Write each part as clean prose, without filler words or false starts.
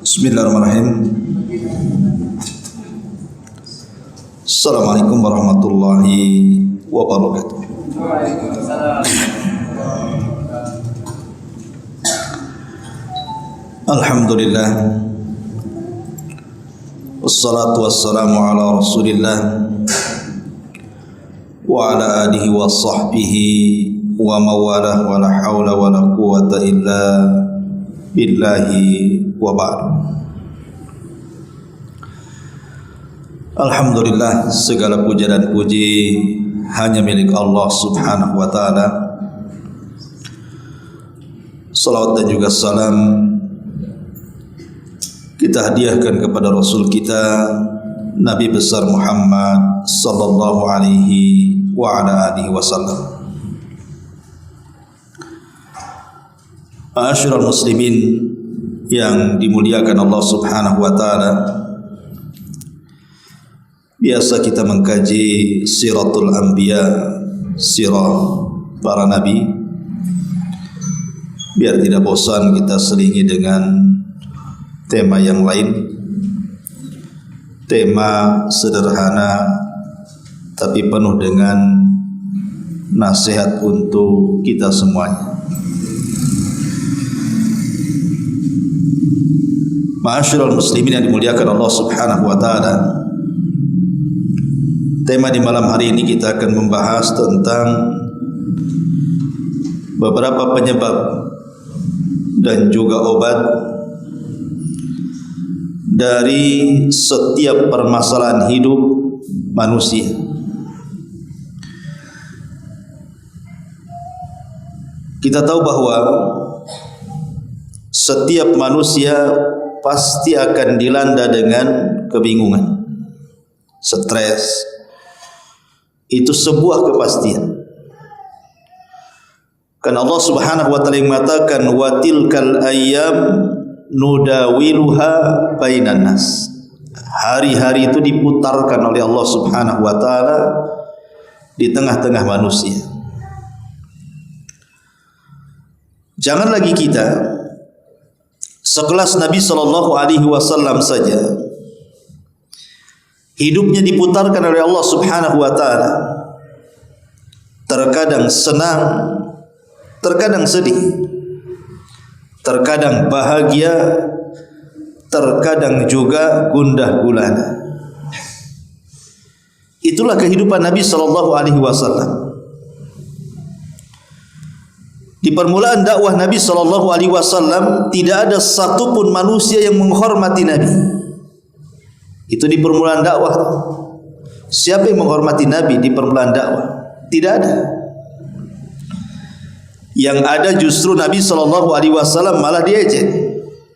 Bismillahirrahmanirrahim. Assalamualaikum warahmatullahi wabarakatuh. Alhamdulillah. Wassalatu wassalamu ala Rasulillah wa ala alihi wa sahbihi wa mawalah wa la hawla wa la quwwata illa billahi wa ba'd. Alhamdulillah, segala puja dan puji hanya milik Allah subhanahu wa ta'ala. Salawat dan juga salam kita hadiahkan kepada Rasul kita Nabi besar Muhammad sallallahu alaihi wa ala alihi wasallam. Ma'asyiral muslimin yang dimuliakan Allah subhanahu wa ta'ala, biasa kita mengkaji siratul anbiya, sirah para nabi. Biar tidak bosan, kita selingi dengan tema yang lain, tema sederhana tapi penuh dengan nasihat untuk kita semuanya. Ma'asyiral muslimin yang dimuliakan Allah subhanahu wa ta'ala, tema di malam hari ini kita akan membahas tentang beberapa penyebab dan juga obat dari setiap permasalahan hidup manusia. Kita tahu bahwa setiap manusia pasti akan dilanda dengan kebingungan, stres. Itu sebuah kepastian. Karena Allah subhanahu wa ta'ala yang mengatakan wa tilkal ayyam nudawiluha bainan nas. Hari-hari itu diputarkan oleh Allah subhanahu wa ta'ala di tengah-tengah manusia. Jangan lagi kita sekelas Nabi sallallahu alaihi wasallam saja hidupnya diputarkan oleh Allah subhanahu wa ta'ala. Terkadang senang, terkadang sedih, terkadang bahagia, terkadang juga gundah gulana. Itulah kehidupan Nabi sallallahu alaihi wasallam. Di permulaan dakwah Nabi sallallahu alaihi wasallam tidak ada satupun manusia yang menghormati Nabi. Itu di permulaan dakwah. Siapa yang menghormati Nabi di permulaan dakwah? Tidak ada. Yang ada justru Nabi sallallahu alaihi wasallam malah diejek.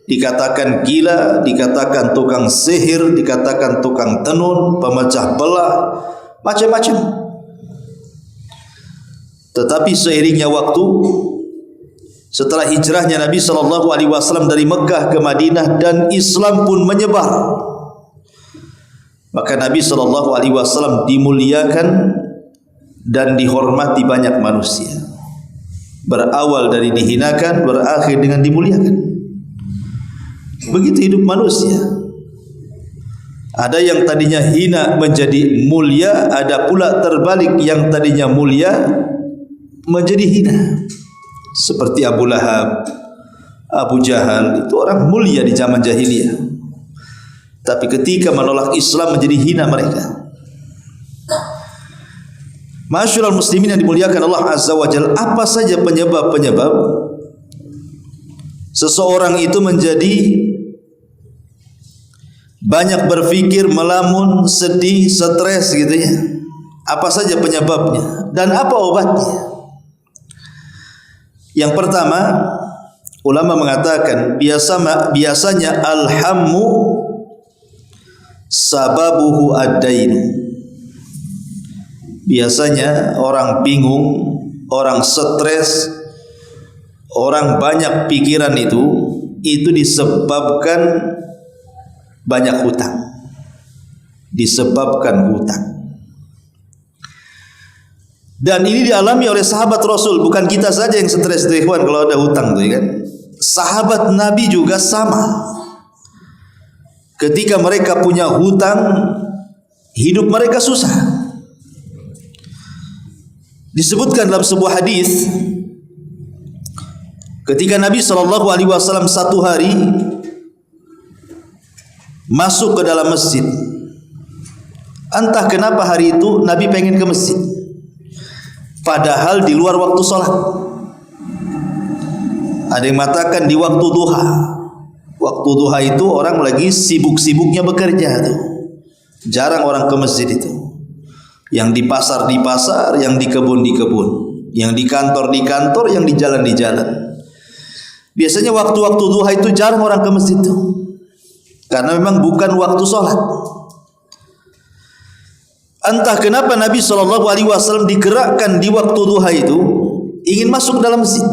Dikatakan gila, dikatakan tukang sihir, dikatakan tukang tenun, pemecah belah, macam-macam. Tetapi seiringnya waktu, setelah hijrahnya Nabi sallallahu alaihi wasallam dari Mekah ke Madinah dan Islam pun menyebar, maka Nabi sallallahu alaihi wasallam dimuliakan dan dihormati banyak manusia. Berawal dari dihinakan, berakhir dengan dimuliakan. Begitu hidup manusia. Ada yang tadinya hina menjadi mulia, ada pula terbalik yang tadinya mulia menjadi hina. Seperti Abu Lahab, Abu Jahal, itu orang mulia di zaman jahiliyah. Tapi ketika menolak Islam menjadi hina mereka. Ma'asyiral muslimin yang dimuliakan Allah Azza wa Jalla, apa saja penyebab-penyebab seseorang itu menjadi banyak berfikir, melamun, sedih, stres gitu ya? Apa saja penyebabnya dan apa obatnya? Yang pertama, ulama mengatakan biasanya alhammu sababuhu ad-dain. Biasanya orang bingung, orang stres, orang banyak pikiran itu disebabkan banyak hutang. Disebabkan hutang. Dan ini dialami oleh sahabat Rasul, bukan kita saja yang stres tuh ikhwan kalau ada hutang tuh kan. Sahabat Nabi juga sama. ketika mereka punya hutang, hidup mereka susah. Disebutkan dalam sebuah hadis, ketika Nabi SAW satu hari masuk ke dalam masjid. Entah kenapa hari itu Nabi pengen ke masjid, padahal di luar waktu sholat. Ada yang mengatakan di waktu duha. Waktu duha itu orang lagi sibuk-sibuknya bekerja tuh. Jarang orang ke masjid itu. Yang di pasar, yang di kebun, yang di kantor, yang di jalan. Biasanya waktu-waktu duha itu jarang orang ke masjid itu, karena memang bukan waktu sholat. Entah kenapa Nabi SAW digerakkan di waktu duha itu ingin masuk dalam masjid.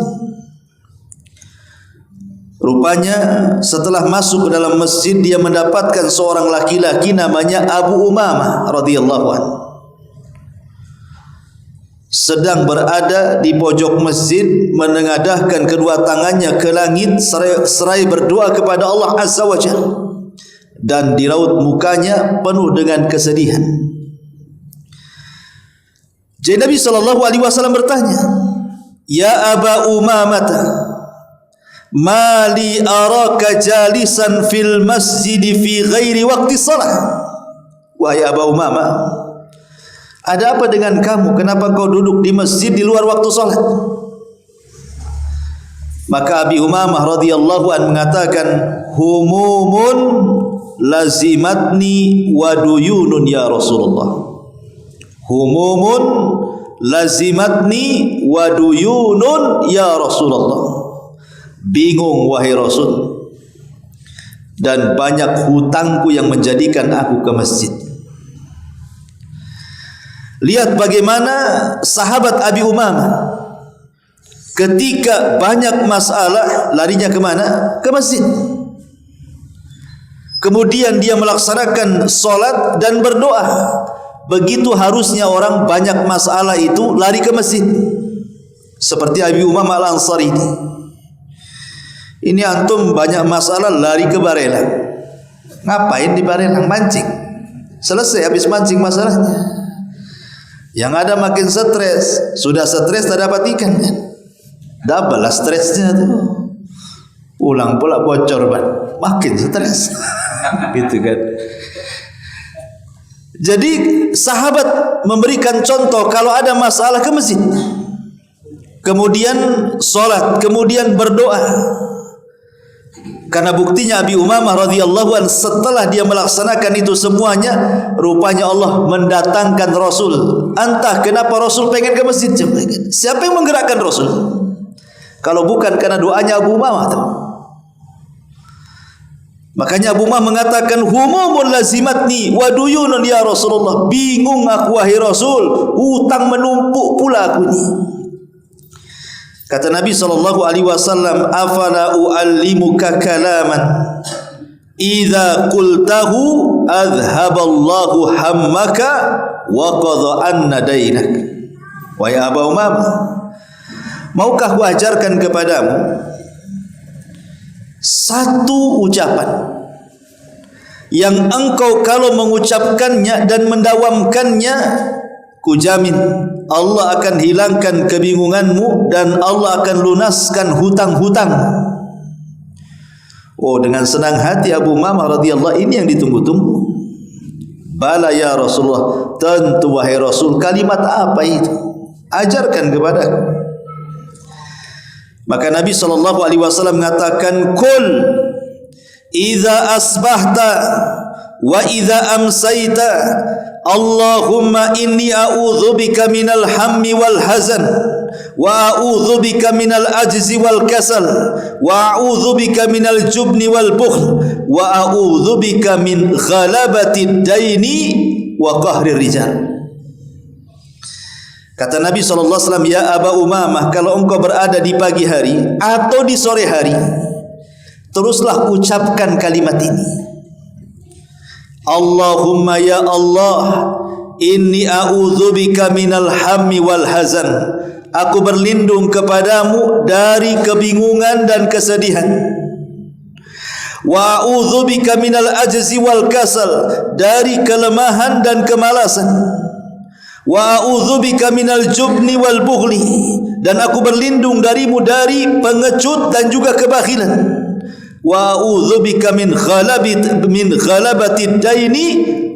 Rupanya setelah masuk ke dalam masjid, dia mendapatkan seorang laki-laki namanya Abu Umamah radhiyallahu anhu sedang berada di pojok masjid, menengadahkan kedua tangannya ke langit seraya berdoa kepada Allah Azza wa Jalla, dan di raut mukanya penuh dengan kesedihan. Jadi Nabi SAW bertanya, "Ya Aba Umamah, mali araka jalisan fil masjid fi ghairi waqti salat?" Wahai Aba Umamah, ada apa dengan kamu? Kenapa kau duduk di masjid di luar waktu salat? Maka Abi Umamah radhiyallahu anhu mengatakan, "Humumun lazimatni wa duyunun ya Rasulullah." Humumun lazimatni wa duyunun ya Rasulullah. Bingung wahai Rasul, dan banyak hutangku yang menjadikan aku ke masjid. Lihat bagaimana sahabat Abi Umamah ketika banyak masalah larinya kemana? Ke masjid. Kemudian dia melaksanakan solat dan berdoa. Begitu harusnya orang banyak masalah itu lari ke masjid, seperti Abi Umamah Al-Ansari ini. Ini antum banyak masalah lari ke Barelang. Ngapain di Barelang? Mancing. Selesai habis mancing masalahnya. Yang ada makin stres. Sudah stres tak dapat ikan kan? Double lah stresnya tuh. Pulang pula bocor ban, makin stres. Gitu kan. Jadi sahabat memberikan contoh kalau ada masalah ke masjid, kemudian solat, kemudian berdoa. Karena buktinya Abi Umamah radhiyallahu anhu setelah dia melaksanakan itu semuanya, rupanya Allah mendatangkan Rasul. Entah kenapa Rasul pengen ke masjid. Siapa yang menggerakkan Rasul? Kalau bukan karena doanya Abu Umamah tuh. Makanya Abu Umamah mengatakan, "Humumun lazimatni wa duyunun ya Rasulullah." Bingung aku wahai Rasul, hutang menumpuk pula aku ini. Kata Nabi SAW, "Afala u'allimuka kalaman idza qultahu adhhaballahu hammaka wa qadha anna dainak." Wahai Abu Umamah, maukah ku ajarkan kepadamu satu ucapan yang engkau kalau mengucapkannya dan mendawamkannya, kujamin Allah akan hilangkan kebingunganmu dan Allah akan lunaskan hutang-hutang. Oh, dengan senang hati Abu Umamah radhiyallahu ini yang ditunggu-tunggu. Bala ya Rasulullah, tentu wahai Rasul, kalimat apa itu? Ajarkan kepadaku. Maka Nabi SAW mengatakan, "Qul idza asbahta wa idza amsayta Allahumma inni a'udzubika minal hammi wal hazan wa a'udzubika minal ajzi wal kasal wa a'udzubika minal jubni wal bukhl wa a'udzubika min ghalabatid daini wa qahrir rijal." Kata Nabi SAW, "Ya Aba Umamah, kalau engkau berada di pagi hari atau di sore hari, teruslah ucapkan kalimat ini. Allahumma ya Allah, inni a'udzubika minal hammi wal hazan." Aku berlindung kepadamu dari kebingungan dan kesedihan. Wa a'udzubika minal ajzi wal kasal, dari kelemahan dan kemalasan. Wa a'udzubika minal jubni wal bughli, dan aku berlindung darimu dari pengecut dan juga kebakhilan. Wa a'udzubika min ghalabatid daini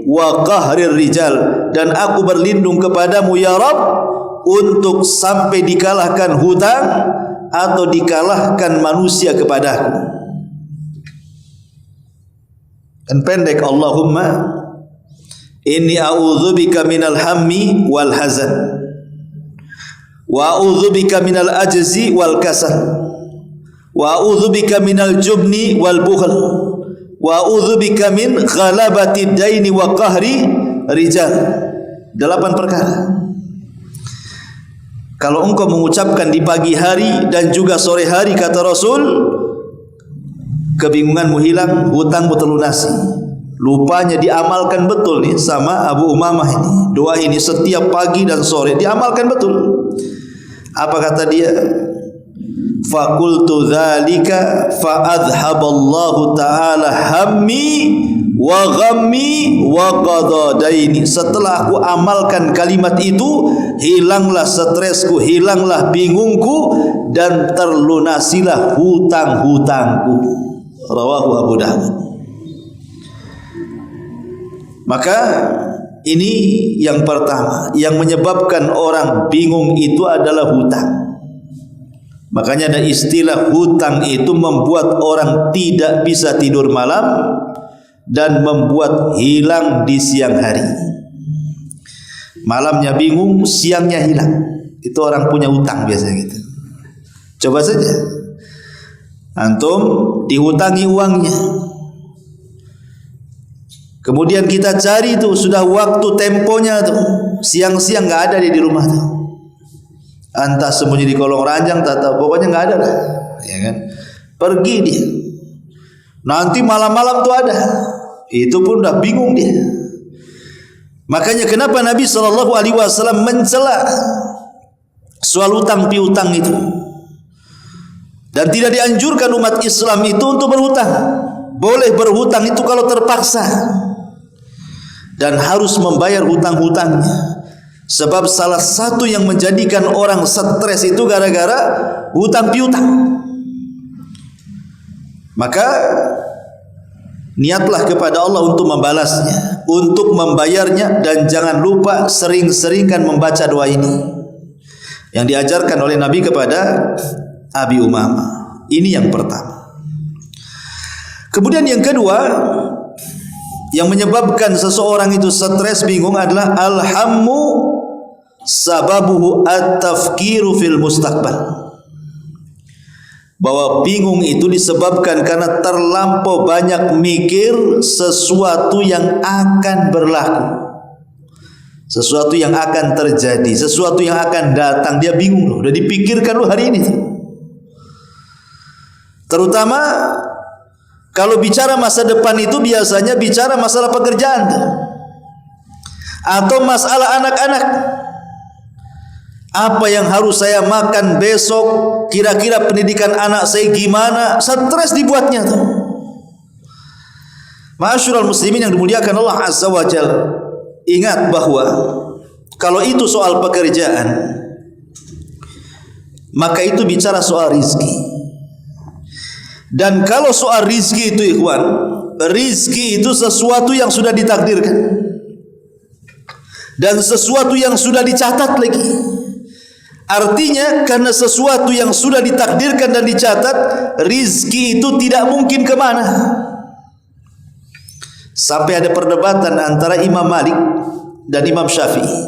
wa qahrir rijal, dan aku berlindung kepadamu ya Rabb untuk sampai dikalahkan hutang atau dikalahkan manusia kepadaku. Dan pendek, Allahumma inni a'udzubika minal hammi wal hazan, wa a'udzubika minal ajzi wal kasal, wa a'udzubika minal jubni wal bukhl, wa a'udzubika min ghalabatid daini wa qahri rijal. 8 perkara. Kalau engkau mengucapkan di pagi hari dan juga sore hari, kata Rasul, kebingunganmu hilang, hutangmu terlunasi. Lupanya diamalkan betul nih sama Abu Umamah ini. Doa ini setiap pagi dan sore diamalkan betul. Apa kata dia? Fakultu dzalika fa adhaballahu ta'ala hammi wa ghammi wa qada daini. Setelah aku amalkan kalimat itu, hilanglah stresku, hilanglah bingungku, dan terlunasilah hutang-hutangku. Rawahu Abu Dawud. Maka ini yang pertama yang menyebabkan orang bingung itu adalah hutang. Makanya ada istilah hutang itu membuat orang tidak bisa tidur malam dan membuat hilang di siang hari. Malamnya bingung, siangnya hilang. Itu orang punya hutang biasanya gitu. Coba saja antum dihutangi uangnya, kemudian kita cari tuh, sudah waktu temponya tuh, siang-siang nggak ada dia di rumah tuh, entah sembunyi di kolong ranjang, pokoknya nggak ada lah, ya kan? Pergi dia, nanti malam-malam tuh ada, itu pun udah bingung dia. Makanya kenapa Nabi SAW mencela soal utang piutang itu, dan tidak dianjurkan umat Islam itu untuk berhutang. Boleh berhutang itu kalau terpaksa, dan harus membayar hutang-hutangnya. Sebab salah satu yang menjadikan orang stres itu gara-gara hutang piutang. Maka niatlah kepada Allah untuk membalasnya, untuk membayarnya, dan jangan lupa sering-seringkan membaca doa ini yang diajarkan oleh Nabi kepada Abi Umamah. Ini yang pertama. Kemudian yang kedua yang menyebabkan seseorang itu stres bingung adalah alhammu sababuhu at-tafkiru fil mustaqbal. Bahwa bingung itu disebabkan karena terlampau banyak mikir sesuatu yang akan berlaku, sesuatu yang akan terjadi, sesuatu yang akan datang. Dia bingung loh, udah dipikirkan loh hari ini. Terutama kalau bicara masa depan itu biasanya bicara masalah pekerjaan atau masalah anak-anak. Apa yang harus saya makan besok? Kira-kira pendidikan anak saya gimana? Stres dibuatnya tuh. Ma'asyiral muslimin yang dimuliakan Allah Azza wa Jalla, ingat bahwa kalau itu soal pekerjaan, maka itu bicara soal rizki. Dan kalau soal rizki itu ikhwan, rizki itu sesuatu yang sudah ditakdirkan dan sesuatu yang sudah dicatat lagi. Artinya karena sesuatu yang sudah ditakdirkan dan dicatat, rizki itu tidak mungkin kemana. Sampai ada perdebatan antara Imam Malik dan Imam Syafi'i.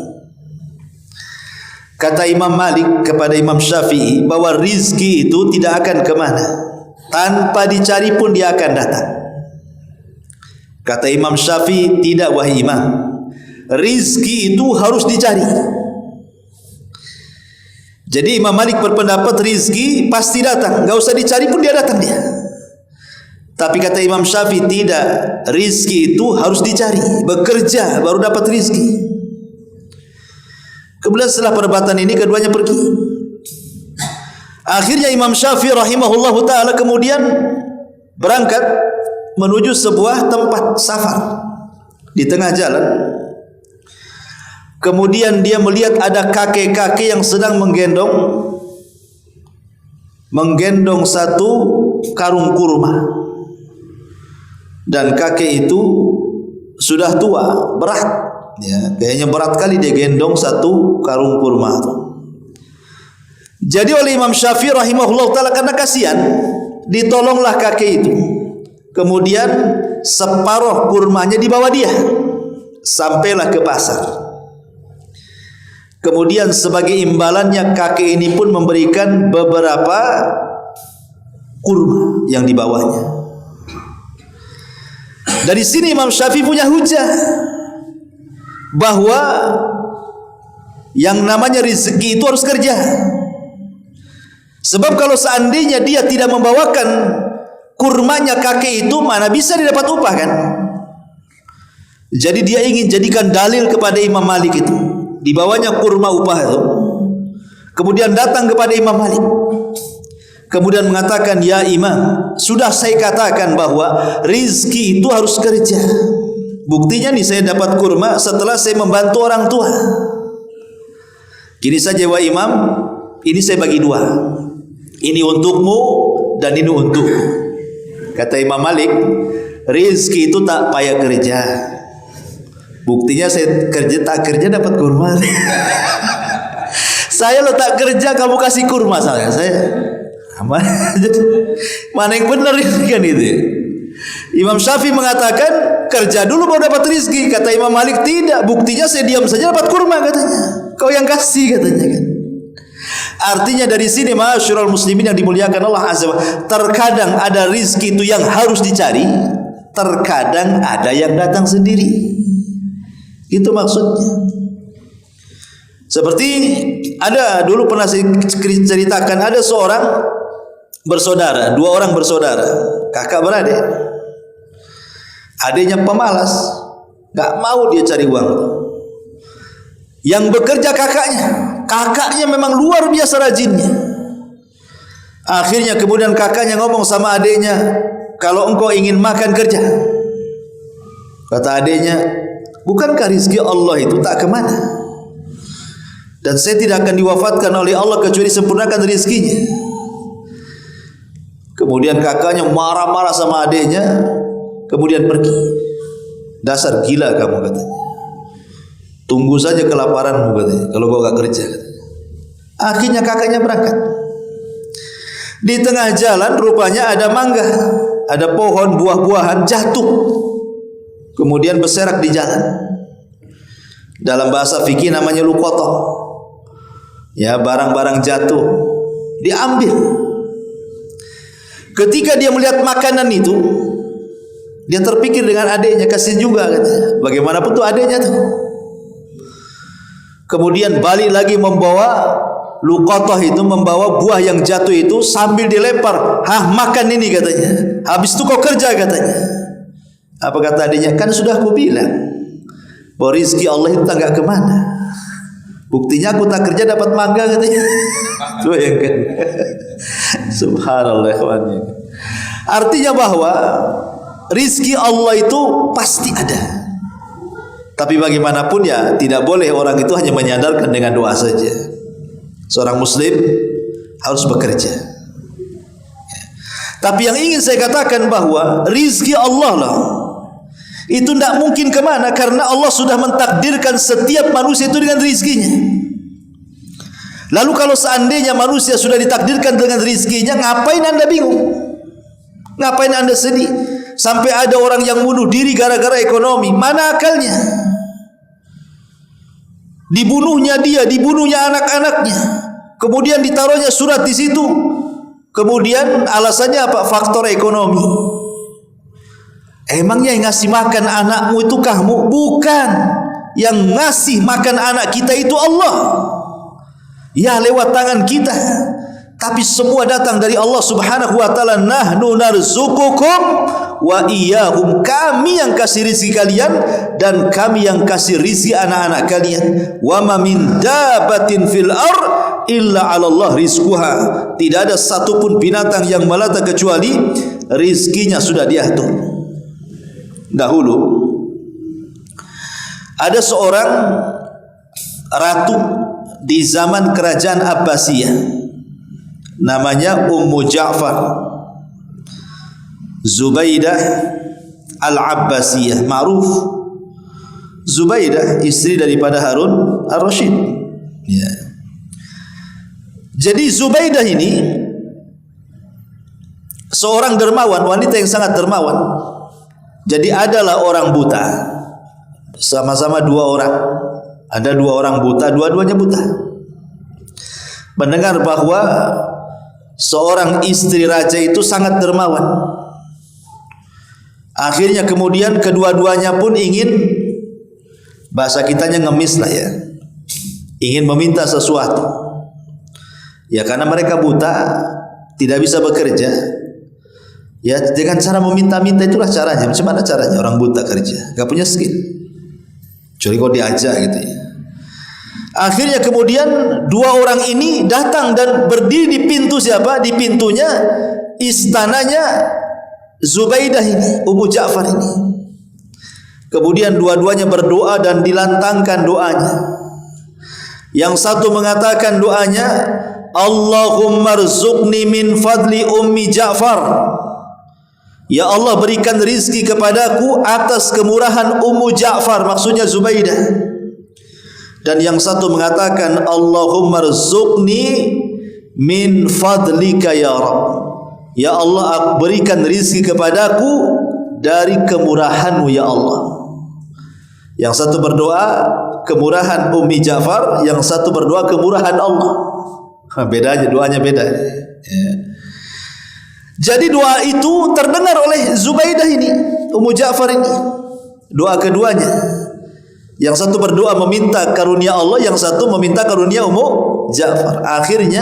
Kata Imam Malik kepada Imam Syafi'i bahwa rizki itu tidak akan kemana, tanpa dicari pun dia akan datang. Kata Imam Syafi'i, tidak wahai Imam, rizki itu harus dicari. Jadi Imam Malik berpendapat rizki pasti datang, enggak usah dicari pun dia datang dia. Tapi kata Imam Syafi'i tidak, rizki itu harus dicari, bekerja baru dapat rizki. Kemudian setelah perdebatan ini keduanya pergi. Akhirnya Imam Syafi'i rahimahullahu ta'ala kemudian berangkat menuju sebuah tempat safar. Di tengah jalan, kemudian dia melihat ada kakek-kakek yang sedang menggendong satu karung kurma. Dan kakek itu sudah tua, berat, ya, kayaknya berat kali dia gendong satu karung kurma itu. Jadi oleh Imam Syafi'i rahimahullah ta'ala, karena kasihan, ditolonglah kakek itu. Kemudian separuh kurmanya dibawa dia, sampailah ke pasar. Kemudian sebagai imbalannya kakek ini pun memberikan beberapa kurma yang dibawanya. Dari sini Imam Syafi'i punya hujah bahwa yang namanya rezeki itu harus kerja. Sebab kalau seandainya dia tidak membawakan kurmanya kakek itu, mana bisa dia dapat upah kan? Jadi dia ingin jadikan dalil kepada Imam Malik itu, dibawanya kurma upah itu. Kemudian datang kepada Imam Malik, kemudian mengatakan, ya Imam, sudah saya katakan bahwa rizki itu harus kerja. Buktinya nih saya dapat kurma setelah saya membantu orang tua. Gini saja wahai Imam, ini saya bagi dua. Ini untukmu dan ini untukku. Kata Imam Malik, rizki itu tak payah kerja. Buktinya saya tak kerja dapat kurma. Saya lo tak kerja kamu kasih kurma saya. Mana yang benar ini kan itu? Imam Syafi'i mengatakan kerja dulu baru dapat rizki. Kata Imam Malik tidak. Buktinya saya diam saja dapat kurma katanya. Kau yang kasih katanya kan. Artinya dari sini ma'asyiral muslimin yang dimuliakan Allah Azza wa Jalla, terkadang ada rizki itu yang harus dicari, terkadang ada yang datang sendiri. Itu maksudnya. Seperti ada dulu pernah saya ceritakan, ada seorang bersaudara, dua orang bersaudara, kakak beradik. Adiknya pemalas, gak mau dia cari uang. Yang bekerja kakaknya memang luar biasa rajinnya. Akhirnya kemudian kakaknya ngomong sama adiknya, kalau engkau ingin makan kerja. Kata adiknya, bukankah rizki Allah itu tak kemana? Dan saya tidak akan diwafatkan oleh Allah kecuali sempurnakan rizkinya. Kemudian kakaknya marah-marah sama adiknya, kemudian pergi. Dasar gila kamu katanya. Tunggu saja kelaparanmu katanya, kalau kau gak kerja katanya. Akhirnya kakaknya berangkat. Di tengah jalan rupanya ada mangga, ada pohon buah-buahan jatuh, kemudian berserak di jalan. Dalam bahasa fikih namanya luqatah. Ya, barang-barang jatuh diambil. Ketika dia melihat makanan itu, dia terpikir dengan adiknya, kasihan juga katanya. Bagaimanapun tuh adiknya tuh. Kemudian balik lagi membawa luqatah itu, membawa buah yang jatuh itu sambil dilempar. Makan ini katanya. Habis itu kau kerja katanya. Apa kata adiknya? Kan sudah aku bilang bahwa rizki Allah itu tak kemana. Buktinya aku tak kerja dapat mangga katanya. Bayangkan. Subhanallah. Artinya bahwa rizki Allah itu pasti ada. Tapi bagaimanapun ya tidak boleh orang itu hanya menyandarkan dengan doa saja. Seorang muslim harus bekerja. Tapi yang ingin saya katakan bahwa rizki Allah lah itu tidak mungkin kemana, karena Allah sudah mentakdirkan setiap manusia itu dengan rizkinya. Lalu kalau seandainya manusia sudah ditakdirkan dengan rizkinya, ngapain anda bingung? Ngapain anda sedih? Sampai ada orang yang bunuh diri gara-gara ekonomi. Mana akalnya? Dibunuhnya dia, dibunuhnya anak-anaknya. Kemudian ditaruhnya surat di situ. Kemudian alasannya apa? Faktor ekonomi. Emangnya yang ngasih makan anakmu itu kamu? Bukan. Yang ngasih makan anak kita itu Allah. Ya, lewat tangan kita. Tapi semua datang dari Allah Subhanahu wa taala. Nahnu narzuqukum wa iyyahum. Kami yang kasih rezeki kalian dan kami yang kasih rezeki anak-anak kalian. Wa ma min dabatin fil ard illa 'ala Allah rizquha. Tidak ada satupun binatang yang melata kecuali rizkinya sudah diatur. dahulu ada seorang ratu di zaman kerajaan Abbasiyah, namanya Ummu Ja'far Zubaidah Al-Abbasiyah, ma'ruf. Zubaidah istri daripada Harun Ar-Rasyid, ya. Jadi Zubaidah ini seorang dermawan, wanita yang sangat dermawan. Jadi adalah orang buta, sama-sama dua orang. Ada dua orang buta, dua-duanya buta. Mendengar bahwa seorang istri raja itu sangat dermawan, akhirnya kemudian kedua-duanya pun ingin, bahasa kitanya ngemis lah ya, ingin meminta sesuatu. Ya karena mereka buta, tidak bisa bekerja. Ya dengan cara meminta-minta itulah caranya. Macam mana caranya orang buta kerja? Gak punya skill. Kecuali kau diajak gitu ya. Akhirnya kemudian dua orang ini datang dan berdiri di pintu siapa? Di pintunya istananya Zubaidah ini, Ummu Ja'far ini. Kemudian dua-duanya berdoa dan dilantangkan doanya. Yang satu mengatakan doanya, Allahumma rzuqni min fadli Ummi Ja'far. Ya Allah, berikan rizki kepadaku atas kemurahan Ummu Ja'far, maksudnya Zubaidah. Dan yang satu mengatakan, Allahumma rzuqni min fadlika ya Rabb. Ya Allah, berikan rizki kepadaku dari kemurahanmu ya Allah. Yang satu berdoa kemurahan Ummi Ja'far, yang satu berdoa kemurahan Allah. Bedanya, doanya beda ya. Jadi doa itu terdengar oleh Zubaidah ini, Ummu Ja'far ini. Doa keduanya. Yang satu berdoa meminta karunia Allah, yang satu meminta karunia Ummu Ja'far. Akhirnya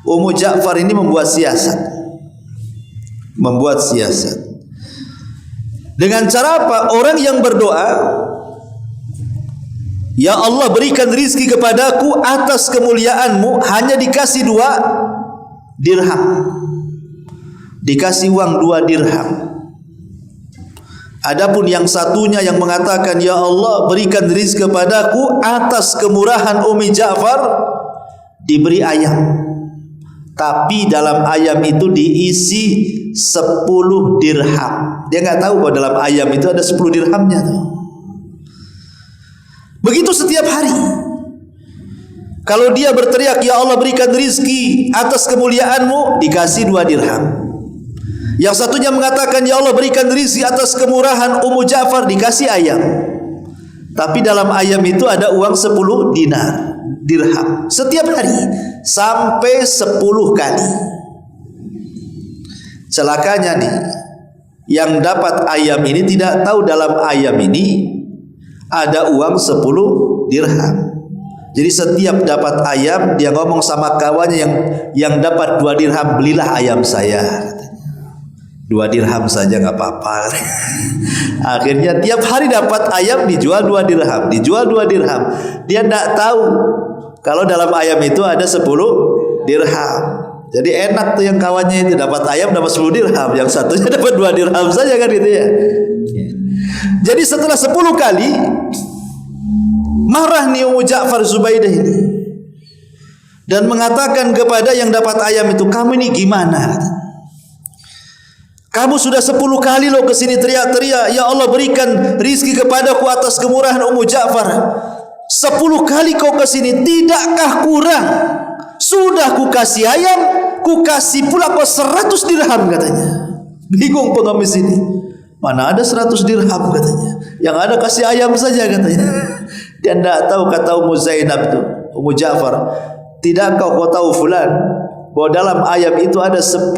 Ummu Ja'far ini membuat siasat. Dengan cara apa? Orang yang berdoa, ya Allah berikan rizki kepadaku atas kemuliaanmu, hanya dikasih 2 dirham. Dikasih uang 2 dirham. Adapun yang satunya yang mengatakan, ya Allah berikan rizki kepadaku atas kemurahan Ummi Ja'far, diberi ayam. Tapi dalam ayam itu diisi 10 dirham. Dia nggak tahu bahwa dalam ayam itu ada 10 dirhamnya tuh. Begitu setiap hari. Kalau dia berteriak, ya Allah berikan rizki atas kemuliaanmu, dikasih 2 dirham. Yang satunya mengatakan, ya Allah berikan rizki atas kemurahan Ummu Ja'far, dikasih ayam. Tapi dalam ayam itu ada uang 10 dirham. Setiap hari sampai 10 kali. Celakanya nih, yang dapat ayam ini tidak tahu dalam ayam ini ada uang 10 dirham. Jadi setiap dapat ayam, dia ngomong sama kawannya yang dapat 2 dirham, belilah ayam saya. 2 dirham saja nggak apa-apa. Akhirnya tiap hari dapat ayam, dijual 2 dirham, dijual 2 dirham. Dia tidak tahu kalau dalam ayam itu ada 10 dirham. Jadi enak tuh yang kawannya itu dapat ayam dapat 10 dirham, yang satunya dapat 2 dirham saja kan gitu ya. Jadi setelah 10 kali marah nih Ummu Ja'far Zubaidah ini dan mengatakan kepada yang dapat ayam itu, kamu ini gimana? Kamu sudah 10 kali loh kesini teriak-teriak, ya Allah berikan rizki kepadaku atas kemurahan Ummu Ja'far. 10 kali kau kesini, tidakkah kurang? Sudah ku kasih ayam, ku kasih pula kau 100 dirham katanya. Bingung pengemis ini. Mana ada 100 dirham katanya. Yang ada kasih ayam saja katanya. Dia tidak tahu kata Ummu Zainab itu, Ummu Ja'far, tidakkah kau tahu fulan bahwa dalam ayam itu ada 10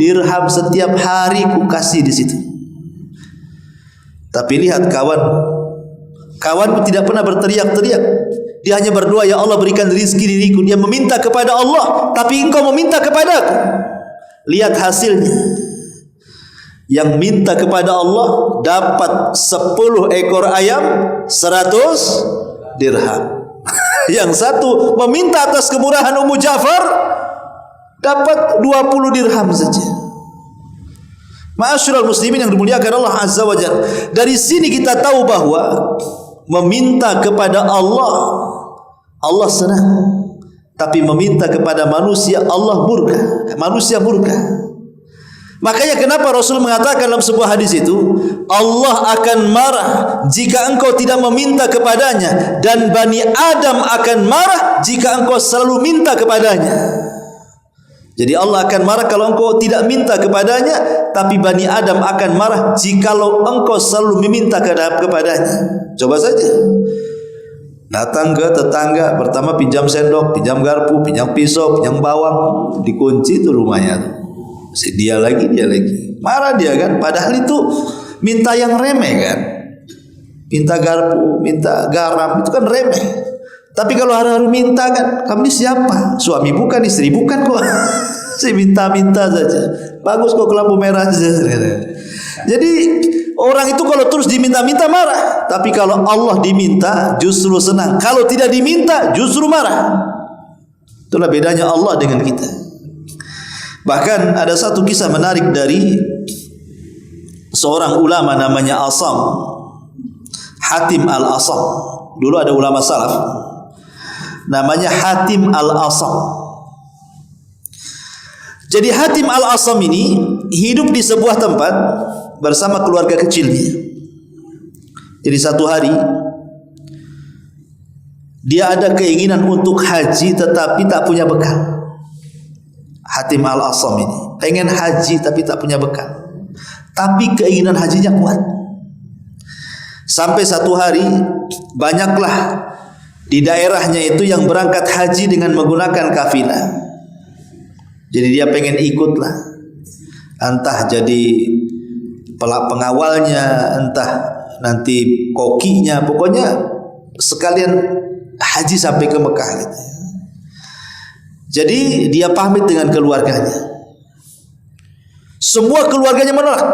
dirham setiap hari ku kasih di situ. Tapi lihat kawan tidak pernah berteriak-teriak. Dia hanya berdoa, ya Allah berikan rizki diriku. Dia meminta kepada Allah, tapi engkau meminta kepadaku. Lihat hasilnya. Yang minta kepada Allah dapat 10 ekor ayam 100 dirham. Yang satu meminta atas kemurahan Ummu Ja'far dapat 20 dirham saja. Ma'asyiral muslimin yang dimuliakan Allah Azza wa Jalla, dari sini kita tahu bahwa meminta kepada Allah, Allah senang. Tapi meminta kepada manusia, Allah murka. Manusia murka. Makanya kenapa Rasul mengatakan dalam sebuah hadis itu, Allah akan marah jika engkau tidak meminta kepadanya, dan Bani Adam akan marah jika engkau selalu minta kepadanya. Jadi Allah akan marah kalau engkau tidak minta kepadanya, tapi Bani Adam akan marah jikalau engkau selalu meminta kepadanya. Coba saja. Datang ke tetangga, pertama pinjam sendok, pinjam garpu, pinjam pisau, pinjam bawang, dikunci itu rumahnya. Dia lagi. Marah dia kan, padahal itu minta yang remeh kan. Minta garpu, minta garam, itu kan remeh. Tapi kalau hari-hari minta kan, kamu ini siapa? Suami bukan, istri bukan kok. Saya minta-minta saja. Bagus kok lampu merah saja. Jadi orang itu kalau terus diminta-minta marah. Tapi kalau Allah diminta justru senang. Kalau tidak diminta justru marah. Itulah bedanya Allah dengan kita. Bahkan ada satu kisah menarik dari seorang ulama namanya Asam, Hatim al-Asam. Dulu ada ulama salaf namanya Hatim al-Asam. Jadi Hatim al-Asam ini hidup di sebuah tempat bersama keluarga kecilnya. Jadi satu hari dia ada keinginan untuk haji tetapi tak punya bekal. Hatim al-Asam ini pengen haji tapi tak punya bekal. Tapi keinginan hajinya kuat. Sampai satu hari banyaklah di daerahnya itu yang berangkat haji dengan menggunakan kafilah. Jadi dia pengen ikutlah, entah jadi pengawalnya, entah nanti kokinya, pokoknya sekalian haji sampai ke Mekah gitu. Jadi dia pamit dengan keluarganya. Semua keluarganya menolak.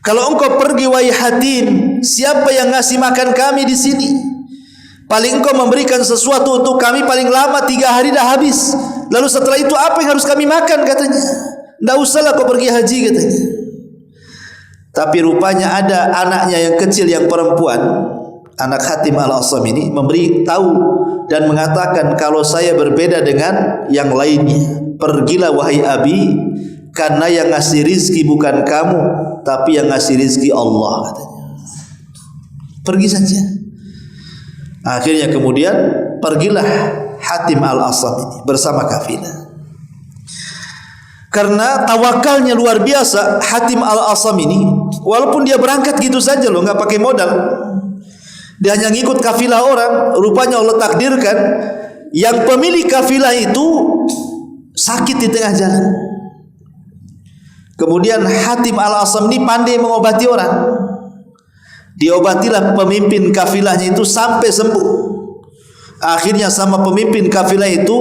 Kalau engkau pergi wahai Hatim, siapa yang ngasih makan kami di sini? Paling engkau memberikan sesuatu untuk kami paling lama 3 hari dah habis. Lalu setelah itu apa yang harus kami makan katanya? Tidak usahlah kau pergi haji katanya. Tapi rupanya ada anaknya yang kecil yang perempuan, anak Hatim al-Asam ini memberi tahu dan mengatakan, kalau saya berbeda dengan yang lainnya. Pergilah wahai Abi, karena yang ngasih rizki bukan kamu, tapi yang ngasih rizki Allah katanya. Pergi saja. Akhirnya kemudian pergilah Hatim al-Asam ini bersama kafilah. Karena tawakalnya luar biasa, Hatim al-Asam ini walaupun dia berangkat gitu saja loh, nggak pakai modal, dia hanya ngikut kafilah orang. Rupanya Allah takdirkan yang pemilik kafilah itu sakit di tengah jalan. Kemudian Hatim al-Asam ini pandai mengobati orang. Diobatilah pemimpin kafilahnya itu sampai sembuh. Akhirnya sama pemimpin kafilah itu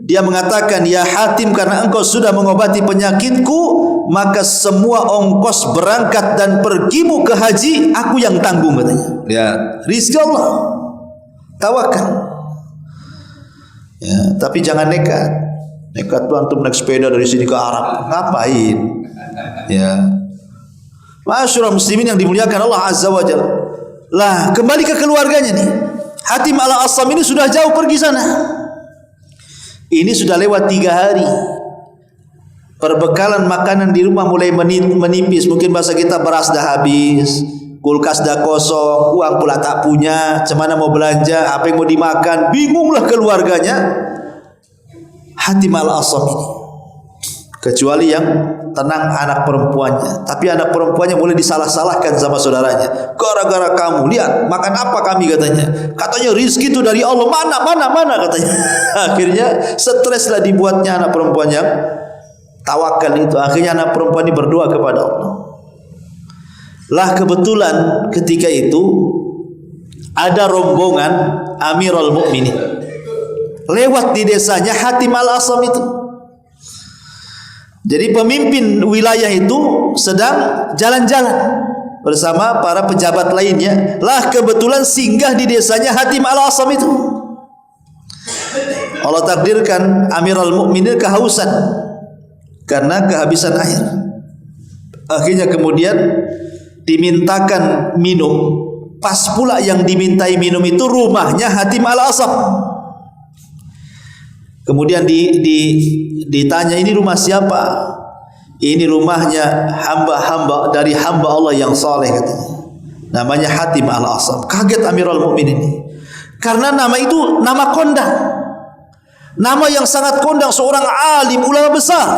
dia mengatakan, ya Hatim, karena engkau sudah mengobati penyakitku, maka semua ongkos berangkat dan pergimu ke haji aku yang tanggung katanya. Lihat, rizki Allah. Tawakal. Ya, tapi jangan nekat. Nekat tuh antum naik sepeda dari sini ke Arab. Ngapain? Ya. Ma'asyiral muslimin yang dimuliakan Allah Azza wa Jalla. Lah, kembali ke keluarganya nih. Hatim al-Asam ini sudah jauh pergi sana. Ini sudah lewat 3 hari. Perbekalan makanan di rumah mulai menipis. Mungkin bahasa kita beras dah habis, kulkas dah kosong, uang pula tak punya, cemana mau belanja, apa yang mau dimakan, bingunglah keluarganya. Hatim al-Asam ini. Kecuali yang tenang anak perempuannya. Tapi anak perempuannya mulai disalah-salahkan sama saudaranya. Gara-gara kamu, lihat makan apa kami katanya. Katanya rizki itu dari Allah. Mana katanya. Akhirnya streslah dibuatnya anak perempuan yang tawakal itu. Akhirnya anak perempuan ini berdoa kepada Allah. Lah kebetulan ketika itu ada rombongan Amirul Mukminin lewat di desanya Hatim al-Asam itu. Jadi pemimpin wilayah itu sedang jalan-jalan bersama para pejabat lainnya. Lah kebetulan singgah di desanya Hatim al-Asam itu. Allah takdirkan Amirul Mukminin kehausan karena kehabisan air. Akhirnya kemudian dimintakan minum. Pas pula yang dimintai minum itu rumahnya Hatim Al-Asam. Kemudian ditanya, ini rumah siapa? Ini rumahnya hamba-hamba dari hamba Allah yang saleh, katanya. Namanya Hatim Al-Asam. Kaget Amirul Mukminin, karena nama itu nama kondang, nama yang sangat kondang, seorang alim ulama besar.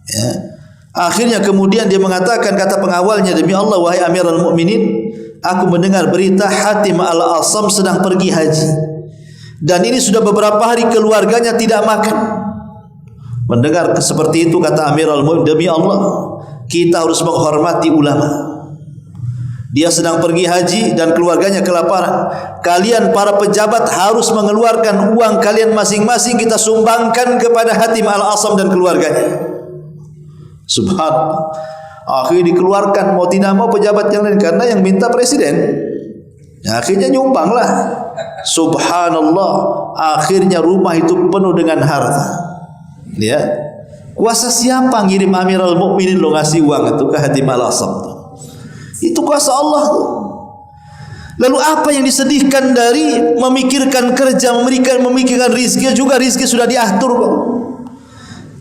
Ya. Akhirnya kemudian dia mengatakan, kata pengawalnya, demi Allah wahai Amirul Mukminin, aku mendengar berita Hatim Al-Asam sedang pergi haji, dan ini sudah beberapa hari keluarganya tidak makan. Mendengar seperti itu, kata Amirul Mukminin, demi Allah kita harus menghormati ulama. Dia sedang pergi haji dan keluarganya kelaparan. Kalian para pejabat harus mengeluarkan uang kalian masing-masing, kita sumbangkan kepada Hatim Al-Asam dan keluarganya. Subhanallah. Akhirnya dikeluarkan, mau tidak mau pejabat yang lain, karena yang minta presiden. Akhirnya nyumbanglah. Subhanallah. Akhirnya rumah itu penuh dengan harta. Ya. Kuasa siapa ngirim Amirul Mukminin lo ngasih uang itu ke Hatim Al-Asam? Itu kuasa Allah. Lalu apa yang disedihkan dari memikirkan kerja, memikirkan rizki? Juga rizki sudah diatur kok.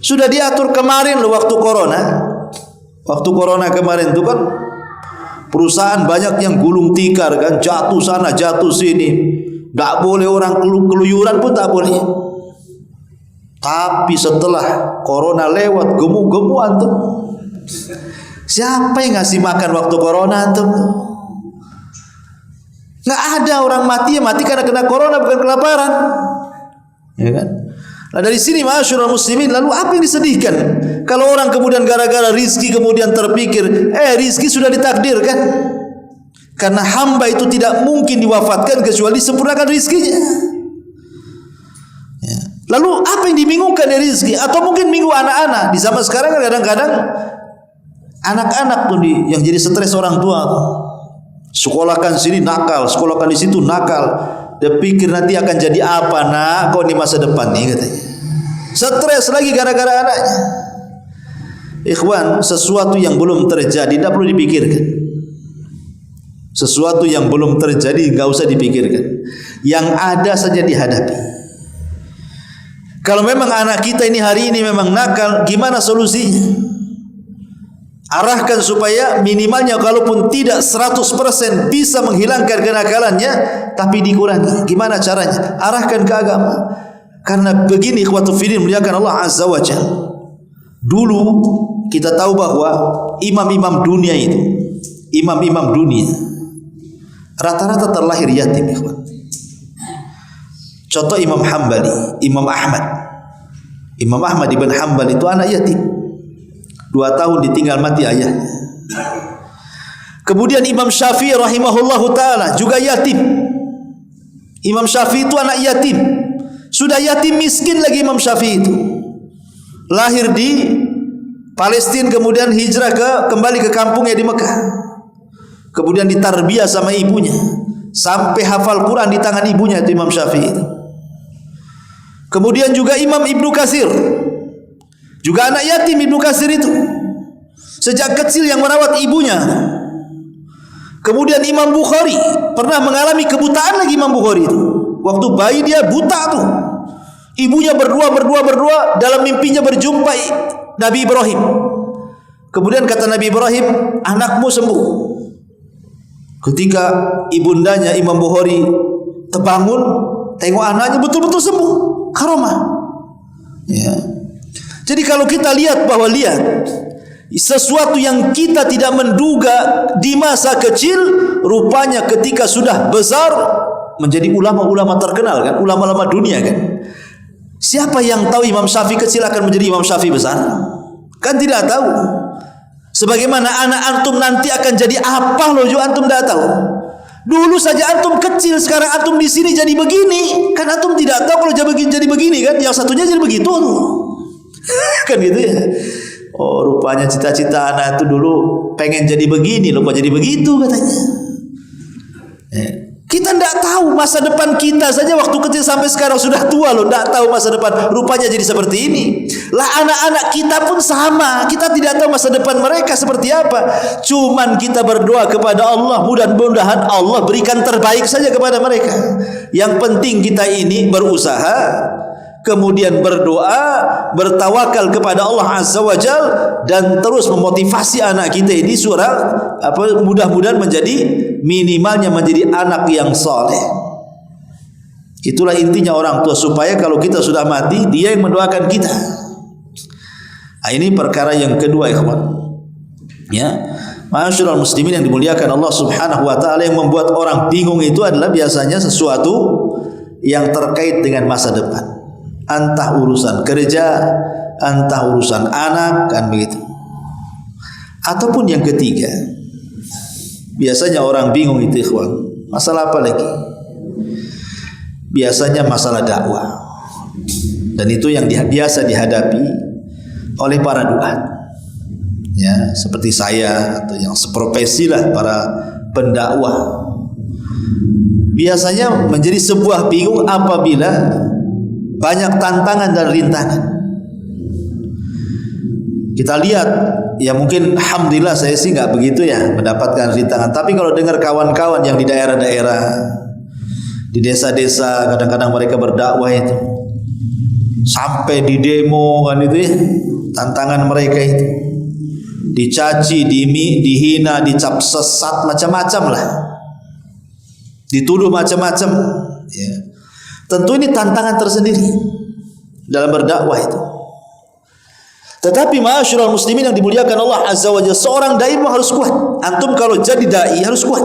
Sudah diatur kemarin loh waktu corona. Waktu corona kemarin itu kan perusahaan banyak yang gulung tikar kan, jatuh sana jatuh sini. Enggak boleh orang keluyuran pun tak boleh. Tapi setelah corona lewat, gemu-gemu antum. Siapa yang ngasih makan waktu corona antum? Enggak ada orang mati, mati karena kena corona, bukan kelaparan. Ya kan? Nah dari sini ma'asyiral muslimin, lalu apa yang disedihkan? Kalau orang kemudian gara-gara rizki kemudian terpikir, rizki sudah ditakdirkan. Karena hamba itu tidak mungkin diwafatkan kecuali disempurnakan rizkinya. Ya. Lalu apa yang dibingungkan dari rizki? Atau mungkin bingung anak-anak. Di zaman sekarang kadang-kadang anak-anak tuh yang jadi stres orang tua tuh. Sekolahkan sini nakal, sekolahkan di situ nakal. Dia pikir nanti akan jadi apa nak kau di masa depan nih, katanya. Stres lagi gara-gara anaknya. Ikhwan, sesuatu yang belum terjadi tidak perlu dipikirkan. Sesuatu yang belum terjadi enggak usah dipikirkan. Yang ada saja dihadapi. Kalau memang anak kita ini hari ini memang nakal, gimana solusinya? Arahkan supaya minimalnya kalaupun tidak 100% bisa menghilangkan kenakalannya, tapi dikurangi. Gimana caranya? Arahkan ke agama. Karena begini ikhwatu fiddin, muliakan Allah Azza wa Jalla. Dulu kita tahu bahwa imam-imam dunia itu, imam-imam dunia rata-rata terlahir yatim, ikhwan. Contoh Imam Hambali, Imam Ahmad. Imam Ahmad ibn Hambal itu anak yatim. 2 tahun ditinggal mati ayahnya. Kemudian Imam Syafi'i rahimahullahu ta'ala juga yatim. Imam Syafi'i itu anak yatim. Sudah yatim miskin lagi Imam Syafi'i itu. Lahir di Palestina, kemudian hijrah kembali ke kampungnya di Mekah. Kemudian ditarbiyah sama ibunya. Sampai hafal Quran di tangan ibunya itu Imam Syafi'i itu. Kemudian juga Imam Ibnu Katsir. Juga anak yatim Ibnu Katsir itu. Sejak kecil yang merawat ibunya. Kemudian Imam Bukhari pernah mengalami kebutaan lagi Imam Bukhari itu. Waktu bayi dia buta tuh. Ibunya berdua dalam mimpinya berjumpa Nabi Ibrahim. Kemudian kata Nabi Ibrahim, anakmu sembuh. Ketika ibundanya Imam Bukhari terbangun, tengok anaknya betul-betul sembuh. Karomah. Ya. Jadi kalau kita lihat sesuatu yang kita tidak menduga di masa kecil, rupanya ketika sudah besar menjadi ulama-ulama terkenal kan, ulama-ulama dunia kan. Siapa yang tahu Imam Syafi'i kecil akan menjadi Imam Syafi'i besar? Kan tidak tahu. Sebagaimana anak antum nanti akan jadi apa loh juga antum tidak tahu. Dulu saja antum kecil, sekarang antum di sini jadi begini, kan antum tidak tahu kalau jadi begini kan, yang satunya jadi begitu tuh. Kan gitu ya. Oh, rupanya cita-cita anak itu dulu pengen jadi begini, lupa jadi begitu katanya. Kita tidak tahu masa depan kita saja waktu kecil sampai sekarang sudah tua loh, tidak tahu masa depan rupanya jadi seperti ini. Lah anak-anak kita pun sama, kita tidak tahu masa depan mereka seperti apa. Cuman kita berdoa kepada Allah, mudah-mudahan Allah berikan terbaik saja kepada mereka. Yang penting kita ini berusaha, kemudian berdoa, bertawakal kepada Allah Azza wa Jal, dan terus memotivasi anak kita ini mudah-mudahan menjadi minimalnya menjadi anak yang soleh. Itulah intinya orang tua, supaya kalau kita sudah mati dia yang mendoakan kita. Nah, ini perkara yang kedua, ikhwan. Ya, ma'asyiral muslimin yang dimuliakan Allah Subhanahu wa taala, yang membuat orang bingung itu adalah biasanya sesuatu yang terkait dengan masa depan. Entah urusan kerja, entah urusan anak, kan begitu. Ataupun yang ketiga, biasanya orang bingung itu, ikhwan, masalah apa lagi? Biasanya masalah dakwah. Dan itu yang biasa dihadapi oleh para duat. Ya, seperti saya atau yang seprofesi lah, para pendakwah. Biasanya menjadi sebuah bingung apabila banyak tantangan dan rintangan. Kita lihat, ya mungkin alhamdulillah saya sih nggak begitu ya mendapatkan rintangan. Tapi kalau dengar kawan-kawan yang di daerah-daerah, di desa-desa, kadang-kadang mereka berdakwah itu sampai di demo, kan itu ya, tantangan mereka itu dicaci, dihina, dicap sesat, macam-macam lah, dituduh macam-macam. Ya, tentu ini tantangan tersendiri dalam berdakwah itu. Tetapi ma'asyiral muslimin yang dimuliakan Allah Azza wa Jalla, seorang dai harus kuat. Antum kalau jadi dai harus kuat.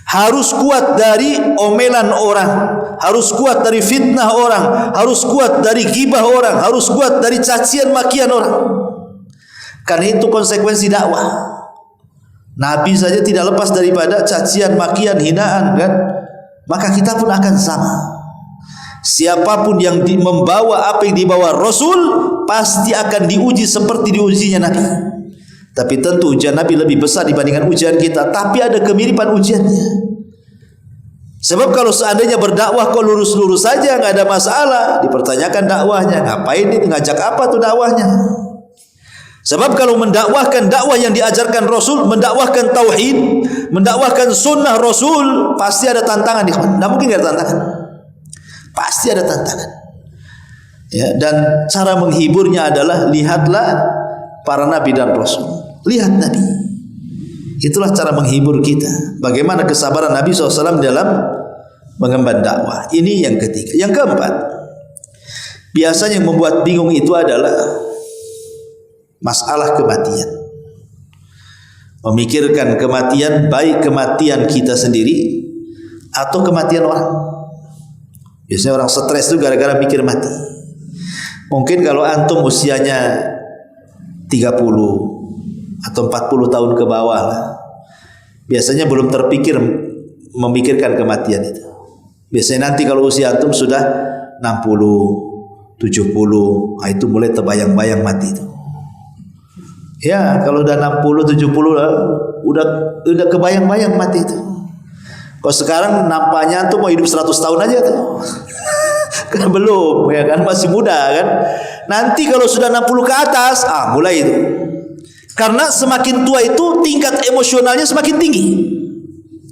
Harus kuat dari omelan orang, harus kuat dari fitnah orang, harus kuat dari ghibah orang, harus kuat dari cacian makian orang. Karena itu konsekuensi dakwah. Nabi saja tidak lepas daripada cacian, makian, hinaan, kan? Maka kita pun akan sama. Siapapun yang membawa apa yang dibawa Rasul pasti akan diuji seperti diujinya Nabi. Tapi tentu ujian Nabi lebih besar dibandingkan ujian kita, tapi ada kemiripan ujiannya. Sebab kalau seandainya berdakwah kok lurus-lurus saja, nggak ada masalah, dipertanyakan dakwahnya, ngapain ini, ngajak apa tuh dakwahnya? Sebab kalau mendakwahkan dakwah yang diajarkan Rasul, mendakwahkan tauhid, mendakwahkan sunnah Rasul, pasti ada tantangan. Tidak mungkin nggak ada tantangan. Pasti ada tantangan. Ya, dan cara menghiburnya adalah lihatlah para nabi dan rasul. Lihat Nabi. Itulah cara menghibur kita. Bagaimana kesabaran Nabi SAW dalam mengemban dakwah. Ini yang ketiga. Yang keempat, biasanya yang membuat bingung itu adalah masalah kematian. Memikirkan kematian, baik kematian kita sendiri atau kematian orang. Biasanya orang stres itu gara-gara mikir mati. Mungkin kalau antum usianya 30 atau 40 tahun ke bawah lah, biasanya belum terpikir memikirkan kematian itu. Biasanya nanti kalau usia antum sudah 60, 70, nah itu mulai terbayang-bayang mati itu. Ya, kalau udah 60, 70 lah, udah kebayang-bayang mati itu. Kalau sekarang nampaknya tuh mau hidup 100 tahun aja tuh. Kan belum, ya kan, masih muda kan. Nanti kalau sudah 60 ke atas, mulai itu. Karena semakin tua itu tingkat emosionalnya semakin tinggi.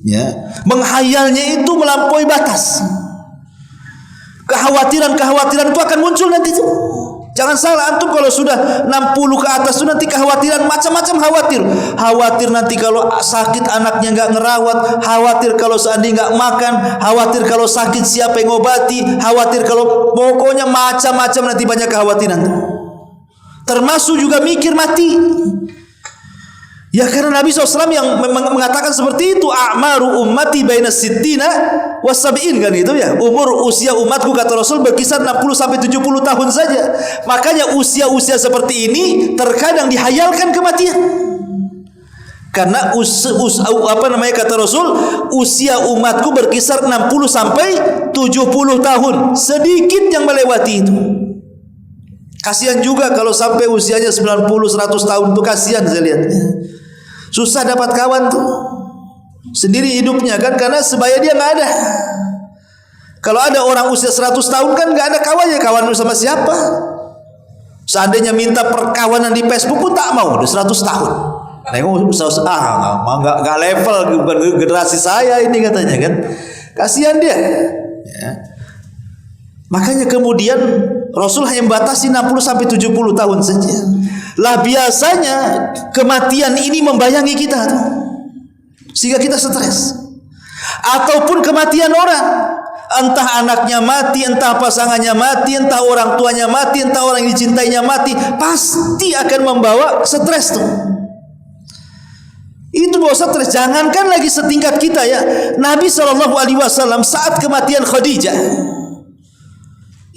Ya, menghayalnya itu melampaui batas. Kekhawatiran-kekhawatiran itu akan muncul nanti itu. Jangan salah, antum kalau sudah 60 ke atas itu nanti kekhawatiran macam-macam khawatir. Khawatir nanti kalau sakit anaknya nggak ngerawat, khawatir kalau seandainya nggak makan, khawatir kalau sakit siapa yang ngobati, khawatir kalau pokoknya macam-macam nanti banyak kekhawatiran. Termasuk juga mikir mati. Ya karena Nabi SAW yang mengatakan seperti itu, a'maru ummati baina sittina was sab'in, kan itu ya. Umur usia umatku kata Rasul berkisar 60 sampai 70 tahun saja. Makanya usia-usia seperti ini terkadang dihayalkan kematian. Karena kata Rasul, usia umatku berkisar 60 sampai 70 tahun. Sedikit yang melewati itu. Kasihan juga kalau sampai usianya 90 100 tahun itu, kasihan saya lihat. Susah dapat kawan tuh. sendiri hidupnya kan, karena sebaya dia nggak ada. Kalau ada orang usia 100 tahun kan nggak ada kawannya, kawan sama siapa? Seandainya minta perkawanan di Facebook pun tak mau, udah 100 tahun. Nengok nggak level, bukan generasi saya ini katanya kan. Kasihan dia. Ya. Makanya kemudian Rasul hanya membatasi 60 sampai 70 tahun saja. Lah biasanya kematian ini membayangi kita tuh, sehingga kita stres. Ataupun kematian orang, entah anaknya mati, entah pasangannya mati, entah orang tuanya mati, entah orang yang dicintainya mati, pasti akan membawa stres tuh. Itu bawa stres. Jangankan lagi setingkat kita ya. Nabi SAW saat kematian Khadijah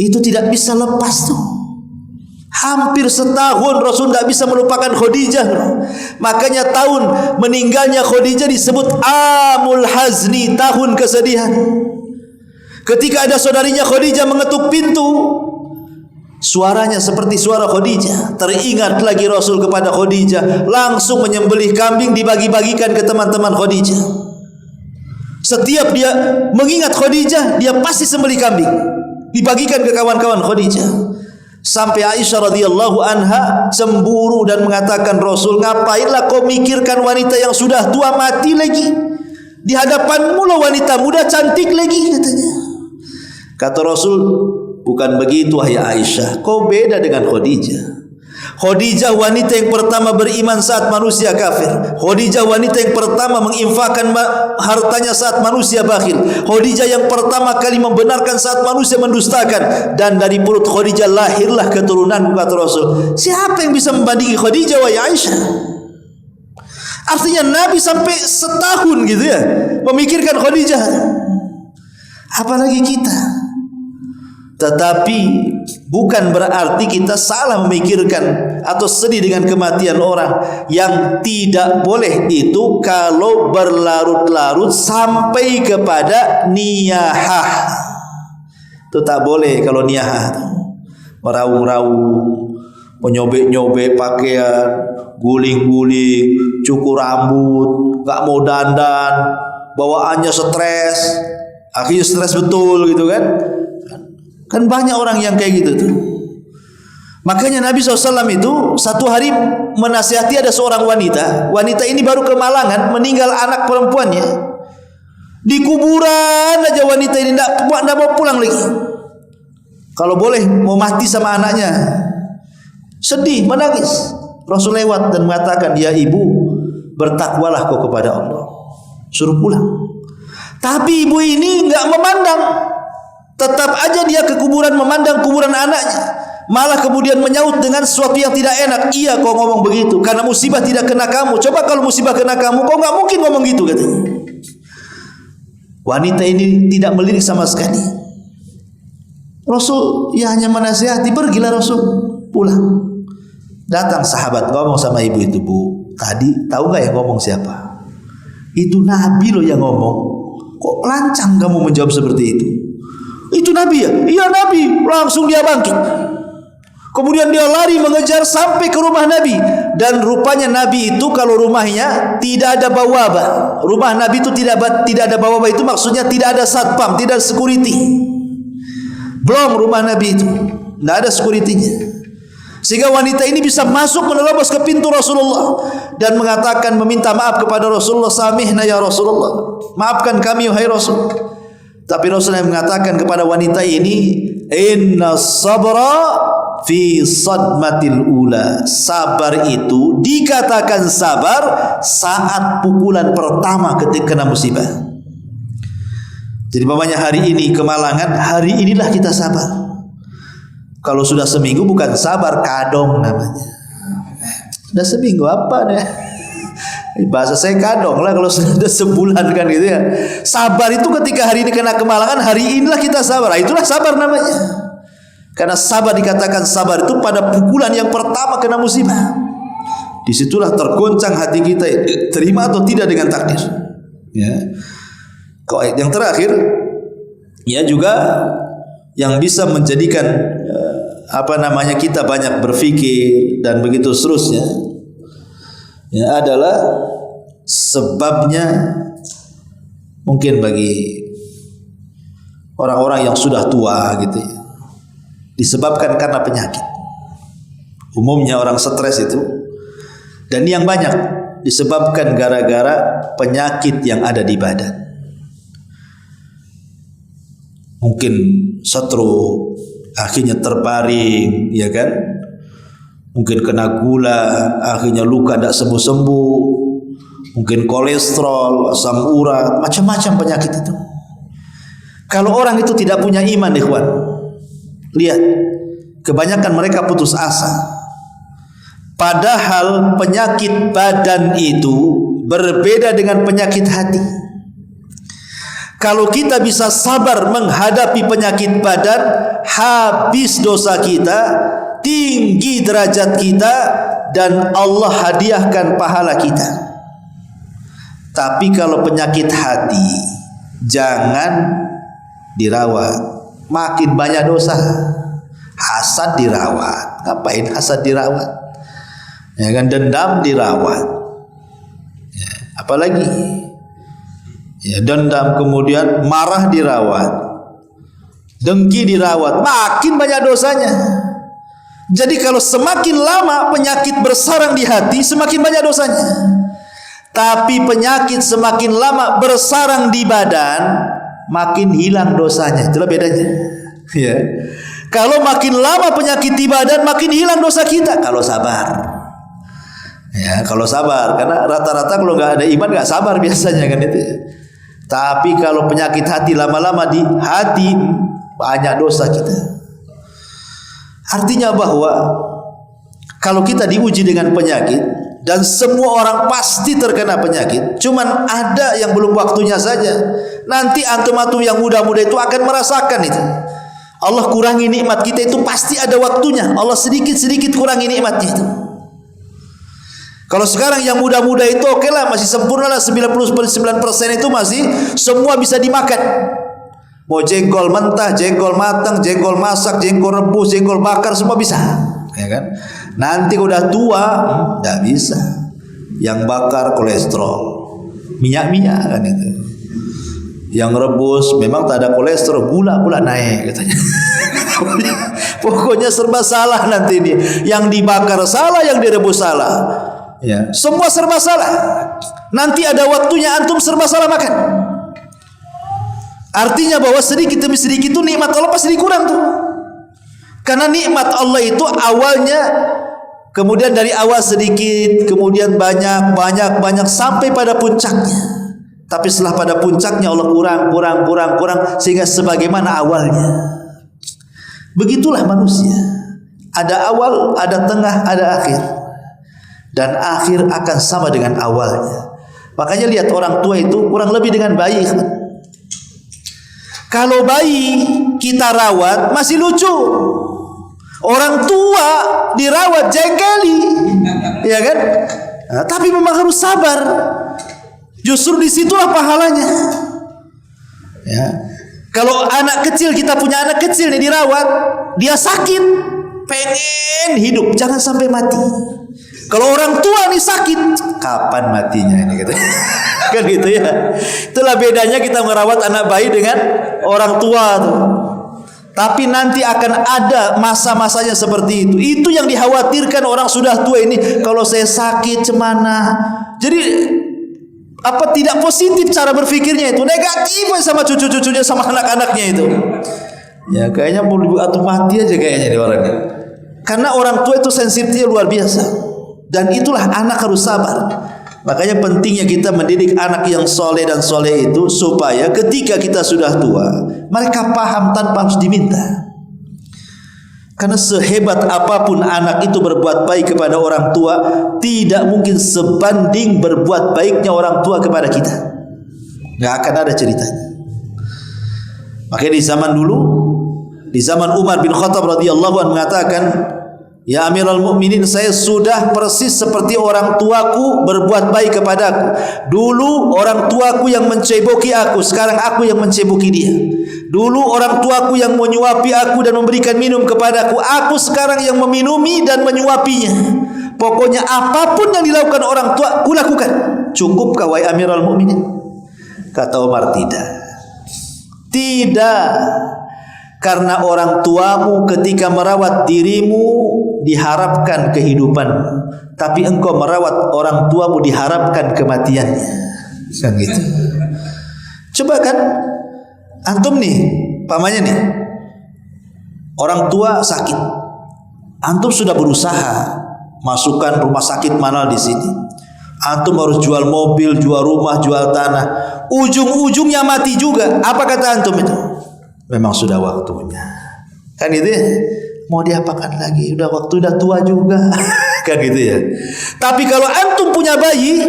itu tidak bisa lepas tuh. Hampir setahun Rasul tidak bisa melupakan Khadijah. Makanya tahun meninggalnya Khadijah disebut Amul Hazni, tahun kesedihan. Ketika ada saudarinya Khadijah mengetuk pintu, suaranya seperti suara Khadijah. Teringat lagi Rasul kepada Khadijah, langsung menyembelih kambing, dibagi-bagikan ke teman-teman Khadijah. Setiap dia mengingat Khadijah, dia pasti sembelih kambing, dibagikan ke kawan-kawan Khadijah. Sampai Aisyah radhiyallahu anha cemburu dan mengatakan, Rasul, ngapainlah kau mikirkan wanita yang sudah tua mati lagi? Di hadapanmu lah wanita muda cantik lagi, katanya. Kata Rasul, bukan begitu wahai Aisyah, kau beda dengan Khadijah. Khadijah wanita yang pertama beriman saat manusia kafir. Khadijah wanita yang pertama menginfakkan hartanya saat manusia bakhil. Khadijah yang pertama kali membenarkan saat manusia mendustakan. Dan dari perut Khadijah lahirlah keturunan, kata Rasul. Siapa yang bisa membandingi Khadijah wahai Aisyah? Artinya Nabi sampai setahun gitu ya memikirkan Khadijah. Apalagi kita. Tetapi bukan berarti kita salah memikirkan atau sedih dengan kematian orang. Yang tidak boleh itu kalau berlarut-larut sampai kepada niyahah. Itu tak boleh kalau niyahah. Meraung-raung, menyobek-nyobek pakaian, guling-guling, cukur rambut, gak mau dandan, bawaannya stres, akhirnya stres betul gitu kan. Kan banyak orang yang kayak gitu tuh. Makanya Nabi SAW itu satu hari menasihati ada seorang wanita. Wanita ini baru kemalangan, meninggal anak perempuannya. Di kuburan aja wanita ini tidak mau pulang lagi. Kalau boleh mau mati sama anaknya. Sedih, menangis. Rasul lewat dan mengatakan, ya ibu, bertakwalah kau kepada Allah. Suruh pulang. Tapi ibu ini enggak memandang. Tetap aja dia ke kuburan, memandang kuburan anaknya. Malah kemudian menyaut dengan sesuatu yang tidak enak. Iya kau ngomong begitu karena musibah tidak kena kamu. Coba kalau musibah kena kamu, kau nggak mungkin ngomong gitu, katanya. Wanita ini tidak melirik sama sekali. Rasul ya hanya menasihati, pergilah Rasul, pulang. Datang sahabat ngomong sama ibu itu, bu, tadi tahu nggak yang ngomong siapa? Itu Nabi loh yang ngomong. Kok lancang kamu menjawab seperti itu? Itu Nabi ya? Iya Nabi. Langsung dia bangkit. Kemudian dia lari mengejar sampai ke rumah Nabi. Dan rupanya Nabi itu kalau rumahnya tidak ada bawaba. Rumah Nabi itu tidak ada bawaba, itu maksudnya tidak ada satpam, tidak ada security. Belum rumah Nabi itu, tidak ada security-nya. Sehingga wanita ini bisa masuk menerobos ke pintu Rasulullah dan mengatakan, meminta maaf kepada Rasulullah, samihna ya Rasulullah, maafkan kami wahai Rasul. Tapi Rasulullah mengatakan kepada wanita ini, inna sabra fi sadmatil ula. Sabar itu dikatakan sabar saat pukulan pertama ketika kena musibah. Jadi mamanya hari ini kemalangan, hari inilah kita sabar. Kalau sudah seminggu bukan sabar, kadong namanya. Sudah seminggu apa nih? Bahasa saya kadong lah kalau sudah sebulan kan gitu ya. Sabar itu ketika hari ini kena kemalangan, hari inilah kita sabar. Nah, itulah sabar namanya. Karena sabar dikatakan sabar itu pada pukulan yang pertama kena musibah. Disitulah tergoncang hati kita, terima atau tidak dengan takdir. Ya. Kok yang terakhir, ya juga yang bisa menjadikan kita banyak berpikir dan begitu seterusnya. Ya adalah sebabnya Mungkin bagi orang-orang yang sudah tua gitu ya, disebabkan karena penyakit. Umumnya orang stres itu, dan yang banyak disebabkan gara-gara penyakit yang ada di badan. Mungkin stroke, akhirnya terbaring, ya kan? Mungkin kena gula, akhirnya luka tidak sembuh-sembuh. Mungkin kolesterol, asam urat, macam-macam penyakit itu. Kalau orang itu tidak punya iman, ikhwan, lihat, kebanyakan mereka putus asa. Padahal penyakit badan itu berbeda dengan penyakit hati. Kalau kita bisa sabar menghadapi penyakit badan, habis dosa kita, tinggi derajat kita, dan Allah hadiahkan pahala kita. Tapi kalau penyakit hati, jangan dirawat, makin banyak dosa. Hasad dirawat, ngapain hasad dirawat? Ya kan, dendam dirawat. Ya, apalagi ya, dendam, kemudian marah dirawat, dengki dirawat, makin banyak dosanya. Jadi kalau semakin lama penyakit bersarang di hati, semakin banyak dosanya. Tapi penyakit semakin lama bersarang di badan, makin hilang dosanya. Itulah bedanya. Ya. Kalau makin lama penyakit di badan, makin hilang dosa kita. Kalau sabar. Ya, kalau sabar. Karena rata-rata kalau nggak ada iman nggak sabar biasanya kan itu. Tapi kalau penyakit hati lama-lama di hati, banyak dosa kita. Artinya bahwa kalau kita diuji dengan penyakit, dan semua orang pasti terkena penyakit, cuman ada yang belum waktunya saja. Nanti antum-antum yang muda-muda itu akan merasakan itu. Allah kurangi nikmat kita itu pasti ada waktunya. Allah sedikit-sedikit kurangi nikmatnya itu. Kalau sekarang yang muda-muda itu oke lah, masih sempurna lah, 99% itu masih semua bisa dimakan. Mau jengkol mentah, jengkol matang, jengkol masak, jengkol rebus, jengkol bakar, semua bisa. Ya kan? Nanti udah tua tidak bisa. Yang bakar kolesterol, minyak-minyak kan itu. Yang rebus memang tak ada kolesterol, gula pula naik katanya. Pokoknya serba salah nanti ini. Yang dibakar salah, yang direbus salah. Ya, semua serba salah. Nanti ada waktunya antum serba salah makan. Artinya bahwa sedikit demi sedikit itu nikmat Allah pasti dikurang tuh. Karena nikmat Allah itu awalnya, kemudian dari awal sedikit, kemudian banyak sampai pada puncaknya. Tapi setelah pada puncaknya Allah kurang sehingga sebagaimana awalnya. Begitulah manusia. Ada awal, ada tengah, ada akhir. Dan akhir akan sama dengan awalnya. Makanya lihat orang tua itu kurang lebih dengan bayi. Kalau bayi kita rawat masih lucu. Orang tua dirawat jengkeli, ya kan? Nah, tapi memang harus sabar. Justru disitulah pahalanya. Ya. Kalau anak kecil, kita punya anak kecil nih dirawat, dia sakit, pengen hidup, jangan sampai mati. Kalau orang tua nih sakit, kapan matinya ini gitu. Kan gitu ya. Itulah bedanya kita merawat anak bayi dengan orang tua tuh. Tapi nanti akan ada masa-masanya seperti itu. Itu yang dikhawatirkan orang sudah tua ini. Kalau saya sakit cemana. Jadi apa tidak positif cara berpikirnya itu, negatif sama cucu-cucunya, sama anak-anaknya itu. Ya kayaknya mau atau mati aja kayaknya di orangnya. Karena orang tua itu sensitifnya luar biasa. Dan itulah anak harus sabar. Makanya pentingnya kita mendidik anak yang soleh dan soleh itu supaya ketika kita sudah tua, mereka paham tanpa harus diminta. Karena sehebat apapun anak itu berbuat baik kepada orang tua, tidak mungkin sebanding berbuat baiknya orang tua kepada kita. Nggak akan ada ceritanya. Makanya di zaman dulu, di zaman Umar bin Khattab radhiyallahu anhu mengatakan, "Ya Amirul Mukminin, saya sudah persis seperti orang tuaku berbuat baik kepadaku. Dulu orang tuaku yang menceboki aku, sekarang aku yang menceboki dia. Dulu orang tuaku yang menyuapi aku dan memberikan minum kepadaku, aku sekarang yang meminumi dan menyuapinya. Pokoknya apapun yang dilakukan orang tua, kulakukan. Cukupkah wahai Amirul Mukminin?" Kata Umar, tidak. Tidak. Karena orang tuamu ketika merawat dirimu diharapkan kehidupan, tapi engkau merawat orang tuamu diharapkan kematiannya. Kan gitu. Coba kan antum nih, pamannya nih, orang tua sakit, antum sudah berusaha masukkan rumah sakit mana di sini, antum harus jual mobil, jual rumah, jual tanah, ujung-ujungnya mati juga. Apa kata antum itu? Memang sudah waktunya. Kan gitu ya. Mau diapakan lagi? Udah waktu, udah tua juga. Kan gitu ya. Tapi kalau antum punya bayi,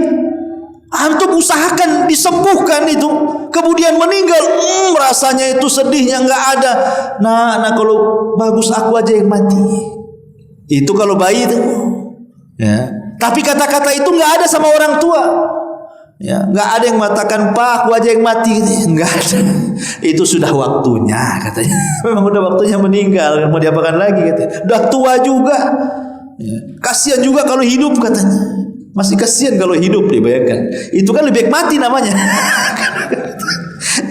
antum usahakan disembuhkan itu, kemudian meninggal, rasanya itu sedihnya nggak ada. Nah kalau bagus aku aja yang mati. Itu kalau bayi itu. Ya. Tapi kata-kata itu nggak ada sama orang tua. Ya, nggak ada yang mengatakan Pak, aku aja yang mati, nggak ada. Itu sudah waktunya katanya. Memang udah waktunya meninggal, mau diapakan lagi katanya. Udah tua juga. Ya. Kasihan juga kalau hidup katanya. Masih kasihan kalau hidup, dibayangkan. Itu kan lebih baik mati namanya.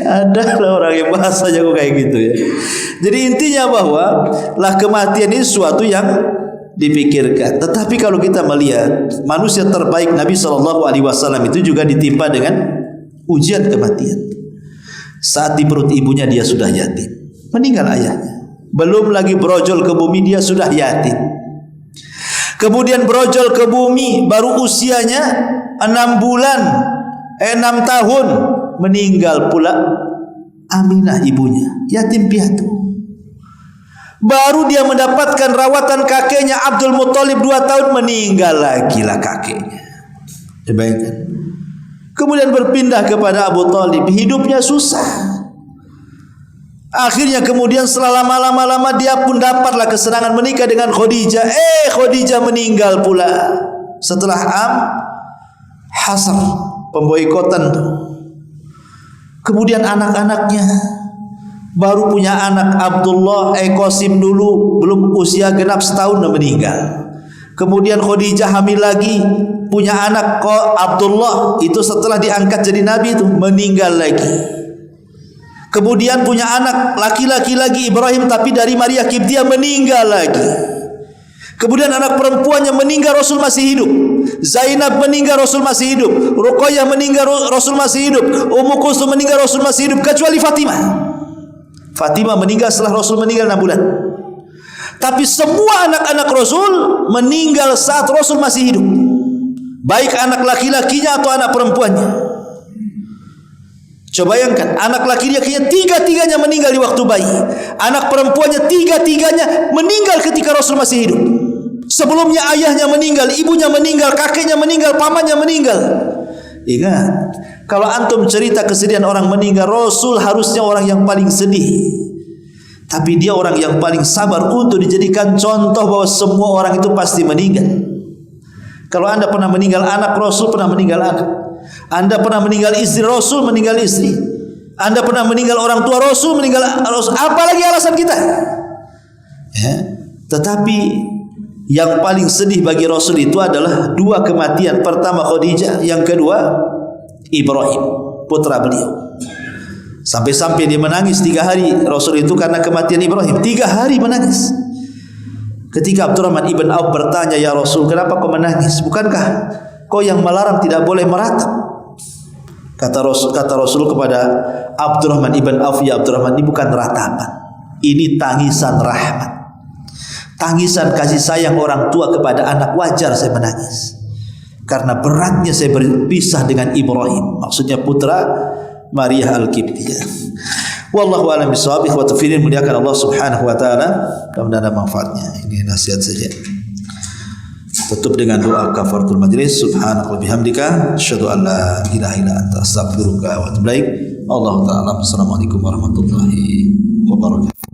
Ada orang yang bahasanya kok kayak gitu ya. Jadi intinya bahwa lah kematian ini sesuatu yang dipikirkan. Tetapi kalau kita melihat manusia terbaik Nabi SAW itu juga ditimpa dengan ujian kematian. Saat di perut ibunya dia sudah yatim, meninggal ayahnya. Belum lagi brojol ke bumi, dia sudah yatim. Kemudian brojol ke bumi, baru usianya 6 bulan, 6 tahun, meninggal pula Aminah ibunya, yatim piatu. Baru dia mendapatkan rawatan kakeknya Abdul Muthalib 2 tahun, meninggal lagi lah kakeknya. Bayangkan. Kemudian berpindah kepada Abu Thalib, hidupnya susah. Akhirnya kemudian setelah lama-lama dia pun dapatlah kesenangan menikah dengan Khadijah. Khadijah meninggal pula setelah Hasr, pemboikotan tuh. Kemudian anak-anaknya baru punya anak Abdullah, Qasim dulu belum usia genap setahun dan meninggal. Kemudian Khadijah hamil lagi, punya anak Abdullah, itu setelah diangkat jadi nabi itu meninggal lagi. Kemudian punya anak laki-laki lagi Ibrahim, tapi dari Maria Kiptiah, meninggal lagi. Kemudian anak perempuannya meninggal, Rasul masih hidup. Zainab meninggal, Rasul masih hidup. Ruqayyah meninggal, Rasul masih hidup. Ummu Kulsum meninggal, Rasul masih hidup, kecuali Fatimah. Fatimah meninggal setelah Rasul meninggal 6 bulan. Tapi semua anak-anak Rasul meninggal saat Rasul masih hidup, baik anak laki-lakinya atau anak perempuannya. Coba bayangkan, anak laki-lakinya 3-tiganya meninggal di waktu bayi, anak perempuannya 3-tiganya meninggal ketika Rasul masih hidup. Sebelumnya ayahnya meninggal, ibunya meninggal, kakeknya meninggal, pamannya meninggal. Ingat, kalau antum cerita kesedihan orang meninggal, Rasul harusnya orang yang paling sedih, tapi dia orang yang paling sabar untuk dijadikan contoh bahwa semua orang itu pasti meninggal. Kalau anda pernah meninggal anak, Rasul pernah meninggal anak. Anda pernah meninggal istri, Rasul meninggal istri. Anda pernah meninggal orang tua, Rasul meninggal Rasul. Apalagi alasan kita ya. Tetapi yang paling sedih bagi Rasul itu adalah 2 kematian. Pertama Khadijah, yang kedua Ibrahim, putra beliau. Sampai-sampai dia menangis 3 hari Rasul itu karena kematian Ibrahim. 3 hari menangis. Ketika Abdurrahman ibn Auf bertanya, ya Rasul, kenapa kau menangis? Bukankah kau yang melarang tidak boleh meratap? Kata Rasul kepada Abdurrahman ibn Auf, ya Abdurrahman, ini bukan ratapan, ini tangisan rahmat, tangisan kasih sayang orang tua kepada anak. Wajar saya menangis karena beratnya saya berpisah dengan Ibrahim, maksudnya putra Maria Al-Qibtiyah. Wallahu a'lam bishawab. Ikhwatu fillah, muliakan Allah Subhanahu wa taala, mudah-mudahan ada manfaatnya. Ini nasihat saja. Tutup dengan doa kafaratul majlis. Subhanaka wa bihamdika asyhadu an la ilaha illa anta astaghfiruka wa atubu ilaik. Allahu ta'ala. Assalamualaikum warahmatullahi wabarakatuh.